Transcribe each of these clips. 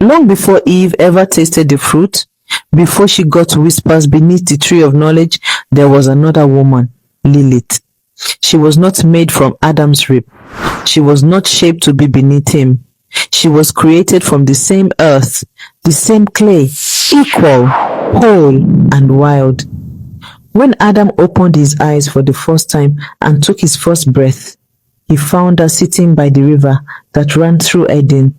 Long before Eve ever tasted the fruit, before she got whispers beneath the tree of knowledge, there was another woman, Lilith. She was not made from Adam's rib. She was not shaped to be beneath him. She was created from the same earth, the same clay, equal, whole, and wild. When Adam opened his eyes for the first time and took his first breath, he found her sitting by the river that ran through Eden,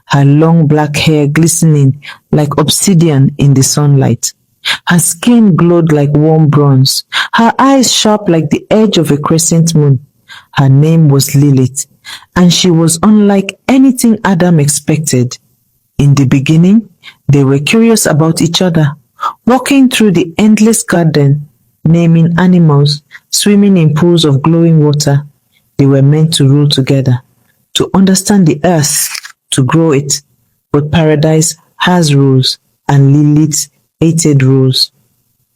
her long black hair glistening like obsidian in the sunlight. Her skin glowed like warm bronze, her eyes sharp like the edge of a crescent moon. Her name was Lilith, and she was unlike anything Adam expected. In the beginning, they were curious about each other, walking through the endless garden, naming animals, swimming in pools of glowing water. They were meant to rule together, to understand the earth, to grow it. But paradise has rules, and Lilith hated rules.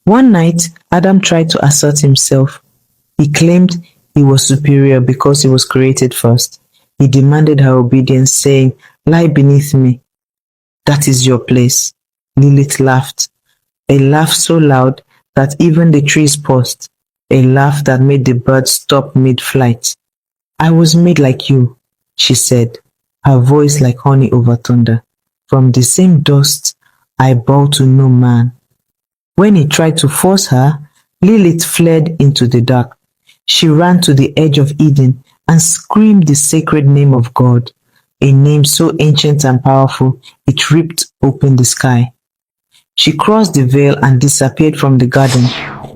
One night, Adam tried to assert himself. He claimed he was superior because he was created first. He demanded her obedience, saying, "Lie beneath me. That is your place." Lilith laughed, a laugh so loud that even the trees paused, a laugh that made the birds stop mid-flight. "I was made like you," she said, her voice like honey over thunder. "From the same dust, I bow to no man." When he tried to force her, Lilith fled into the dark. She ran to the edge of Eden and screamed the sacred name of God, a name so ancient and powerful it ripped open the sky. She crossed the veil and disappeared from the garden.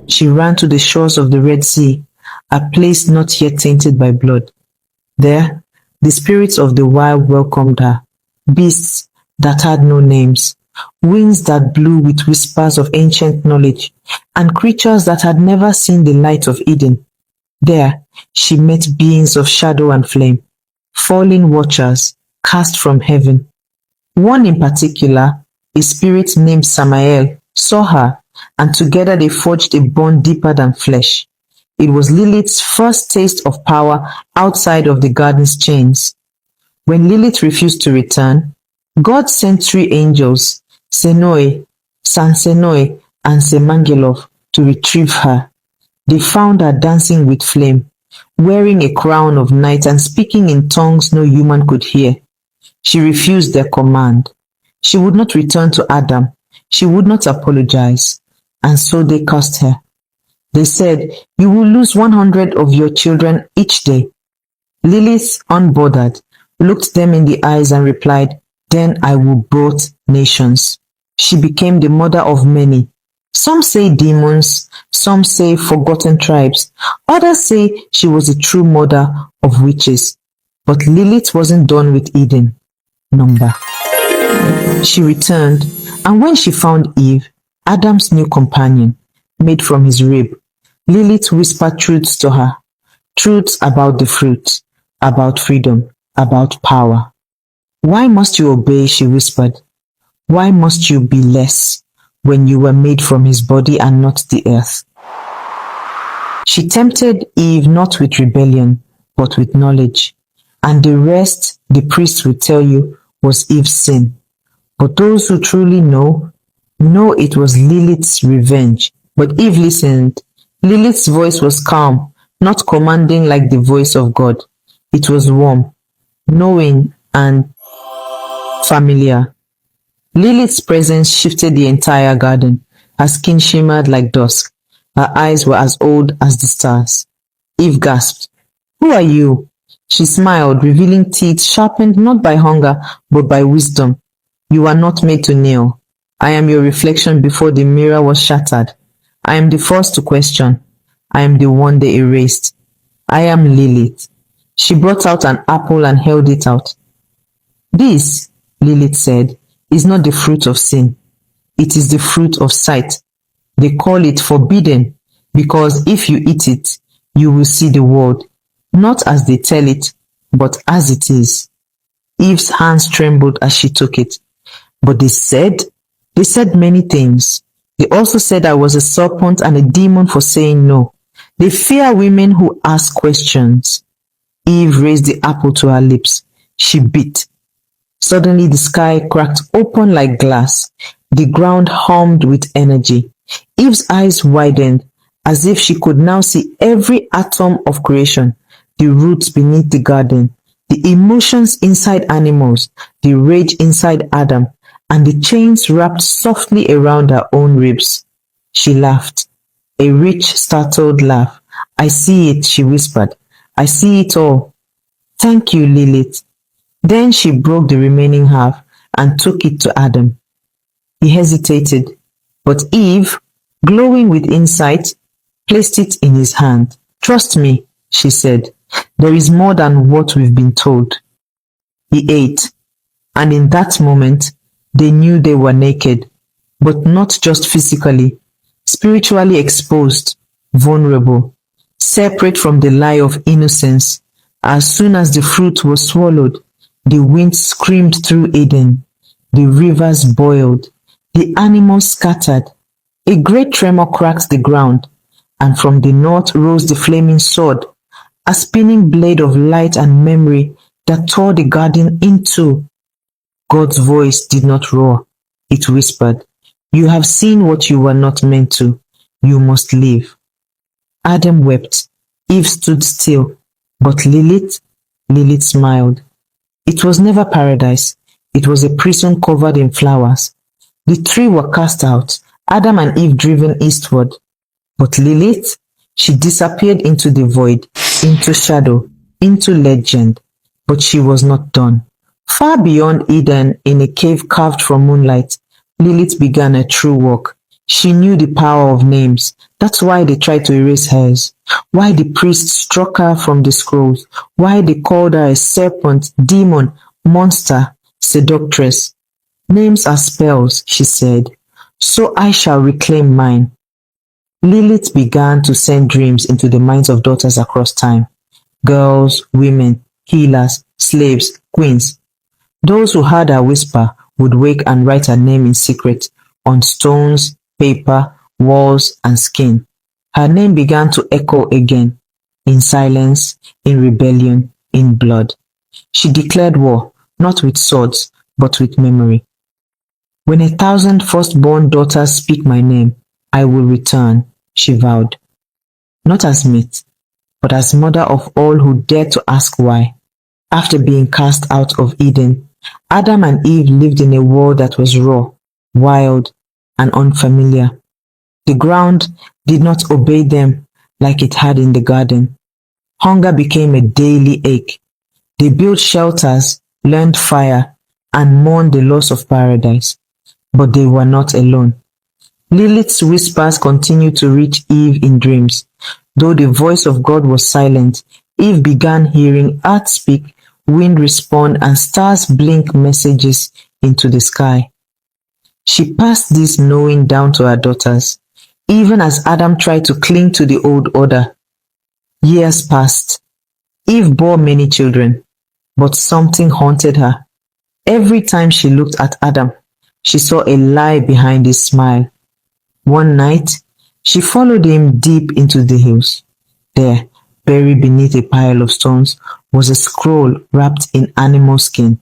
She ran to the shores of the Red Sea, a place not yet tainted by blood. There, the spirits of the wild welcomed her, beasts that had no names, winds that blew with whispers of ancient knowledge, and creatures that had never seen the light of Eden. There, she met beings of shadow and flame, fallen watchers cast from heaven. One in particular, a spirit named Samael, saw her, and together they forged a bond deeper than flesh. It was Lilith's first taste of power outside of the garden's chains. When Lilith refused to return, God sent 3 angels, Senoi, Sansenoi, and Semangelov, to retrieve her. They found her dancing with flame, wearing a crown of night and speaking in tongues no human could hear. She refused their command. She would not return to Adam. She would not apologize. And so they cursed her. They said, "You will lose 100 of your children each day." Lilith, unbothered, looked them in the eyes and replied, "Then I will birth nations." She became the mother of many. Some say demons, some say forgotten tribes. Others say she was a true mother of witches. But Lilith wasn't done with Eden. Number. She returned, and when she found Eve, Adam's new companion, made from his rib, Lilith whispered truths to her. Truths about the fruit, about freedom, about power. "Why must you obey?" she whispered. "Why must you be less when you were made from his body and not the earth?" She tempted Eve not with rebellion, but with knowledge. And the rest, the priest will tell you, was Eve's sin. But those who truly know it was Lilith's revenge. But Eve listened. Lilith's voice was calm, not commanding like the voice of God. It was warm, knowing, and familiar. Lilith's presence shifted the entire garden. Her skin shimmered like dusk. Her eyes were as old as the stars. Eve gasped, "Who are you?" She smiled, revealing teeth sharpened not by hunger, but by wisdom. "You are not made to kneel. I am your reflection before the mirror was shattered. I am the first to question. I am the one they erased. I am Lilith." She brought out an apple and held it out. "This," Lilith said, "is not the fruit of sin. It is the fruit of sight. They call it forbidden because if you eat it, you will see the world, not as they tell it, but as it is." Eve's hands trembled as she took it. "But they said many things. They also said I was a serpent and a demon for saying no. They fear women who ask questions." Eve raised the apple to her lips. She bit. Suddenly the sky cracked open like glass. The ground hummed with energy. Eve's eyes widened as if she could now see every atom of creation, the roots beneath the garden, the emotions inside animals, the rage inside Adam, and the chains wrapped softly around her own ribs. She laughed, a rich, startled laugh. I see it, she whispered. I see it all. Thank you, Lilith. Then she broke the remaining half and took it to Adam. He hesitated, but Eve, glowing with insight, placed it in his hand. Trust me, she said, there is more than what we've been told. He ate, and in that moment, they knew they were naked, but not just physically, spiritually exposed, vulnerable, separate from the lie of innocence. As soon as the fruit was swallowed, the wind screamed through Eden, the rivers boiled, the animals scattered. A great tremor cracked the ground, and from the north rose the flaming sword, a spinning blade of light and memory that tore the garden in two. God's voice did not roar. It whispered, "You have seen what you were not meant to. You must leave." Adam wept. Eve stood still. But Lilith smiled. It was never paradise. It was a prison covered in flowers. The three were cast out, Adam and Eve driven eastward. But Lilith, she disappeared into the void, into shadow, into legend. But she was not done. Far beyond Eden, in a cave carved from moonlight, Lilith began a true work. She knew the power of names. That's why they tried to erase hers. Why the priests struck her from the scrolls. Why they called her a serpent, demon, monster, seductress. Names are spells, she said. So I shall reclaim mine. Lilith began to send dreams into the minds of daughters across time. Girls, women, healers, slaves, queens. Those who heard her whisper would wake and write her name in secret on stones, paper, walls, and skin. Her name began to echo again, in silence, in rebellion, in blood. She declared war, not with swords, but with memory. When 1,000 firstborn daughters speak my name, I will return, she vowed. Not as mate, but as mother of all who dare to ask why. After being cast out of Eden, Adam and Eve lived in a world that was raw, wild, and unfamiliar. The ground did not obey them like it had in the garden. Hunger became a daily ache. They built shelters, learned fire, and mourned the loss of paradise. But they were not alone. Lilith's whispers continued to reach Eve in dreams. Though the voice of God was silent, Eve began hearing earth speak, wind respond, and stars blink messages into the sky. She passed this knowing down to her daughters, even as Adam tried to cling to the old order. Years passed. Eve bore many children, but something haunted her. Every time she looked at Adam, she saw a lie behind his smile. One night, she followed him deep into the hills. There, buried beneath a pile of stones, was a scroll wrapped in animal skin.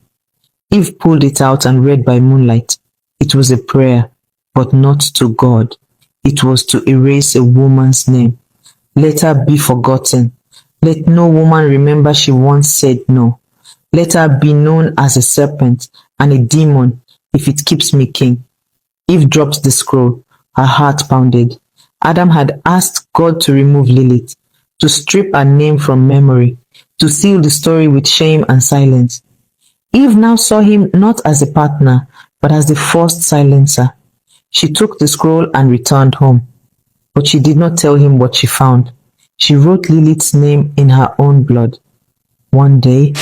Eve pulled it out and read by moonlight. It was a prayer, but not to God. It was to erase a woman's name. Let her be forgotten. Let no woman remember she once said no. Let her be known as a serpent and a demon if it keeps me king. Eve dropped the scroll. Her heart pounded. Adam had asked God to remove Lilith, to strip her name from memory, to seal the story with shame and silence. Eve now saw him not as a partner, but as the forced silencer. She took the scroll and returned home. But she did not tell him what she found. She wrote Lilith's name in her own blood. One day,